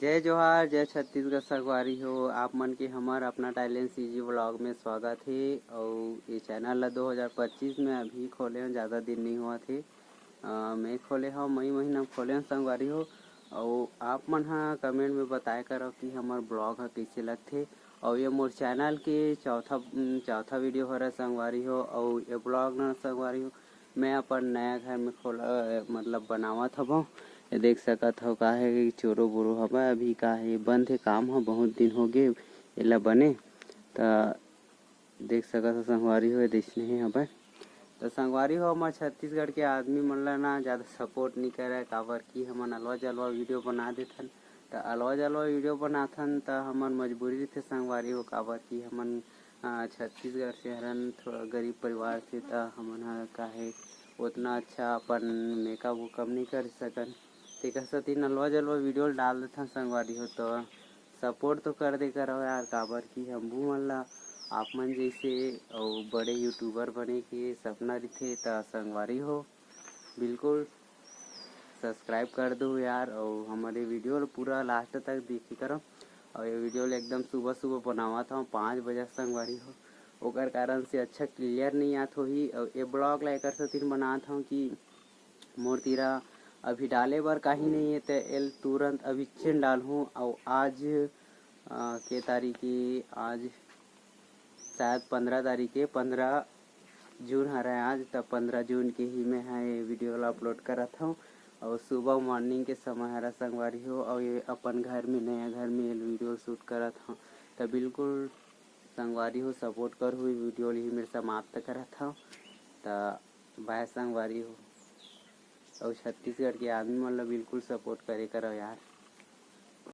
जय जोहार, जय छत्तीसगढ़ संगवारी हो। आप मन के हमर अपना टैलेंट सीजी व्लॉग में स्वागत है। और ये चैनल ला 2025 में अभी खोले हैं, ज़्यादा दिन नहीं हुआ थे। मैं खोले हूँ मई महीना में खोले हैं संगवारी हो। और आप मन हा कमेंट में बताए करो कि हमार ब्लॉग हा कैसे लगथे। और ये मोर चैनल के चौथा वीडियो हो रहा संगवारी हो। और ये ब्लॉग ना संगवारी हो मैं अपन नया घर में खोला मतलब बनावत हूँ। ये देख सकत हो का है कि चोरो बोरो हवा अभी का है बंद है काम हो, बहुत दिन हो गए एला बने। तो देख सकत हो संगवारी हो देशने ही हवा। तो संगवारी हो हमारे छत्तीसगढ़ के आदमी मन ला ना ज़्यादा सपोर्ट नहीं करे, काबर कि हमन अलवा जलवा वीडियो बना देथन। तो अलवा जलवा वीडियो बनाथन तो हमन मजबूरी रहते संगवारी हो, काबर कि हमन छत्तीसगढ़ से हरन थोड़ा गरीब परिवार से। तो हमन हा का है उतना अच्छा अपन मेकअप वेकअप नहीं कर सकन। तेकर सेती नलवा जलवा वीडियो डाल देथन संगवारी हो। तो सपोर्ट तो कर दे करो यार, काबर कि हमहू मन ला आप मन जैसे और बड़े यूट्यूबर बने के सपना रथे। तो संगवारी हो बिल्कुल सब्सक्राइब कर दो यार। और हमारे वीडियो पूरा लास्ट तक देखी करो। और ये वीडियो एकदम सुबह सुबह बनावा था 5 बजे संगवारी हो, ओकर कारण से अच्छा क्लियर नहीं आत होही। और ये ब्लॉग ला एकर सेती बनात हूँ कि मोर तीरा अभी डाले बर कहीं नहीं है, तो एल तुरंत अभी चेन डालूँ। और आज के तारीख आज शायद 15 तारीख के 15 जून हरा आज। तब 15 जून के ही मैं है वीडियो ला अपलोड करत हूँ। और सुबह मॉर्निंग के समय हरा संगवारी हो। और ये अपन घर में नया घर में वीडियो शूट करत हूँ। तो बिल्कुल संगवारी हो सपोर्ट कर हुई वीडियो ही मेरे समाप्त करत हूँ। तो बाय संगवारी हो। और छत्तीसगढ़ के आदमी मन ला बिल्कुल सपोर्ट करे करो यार।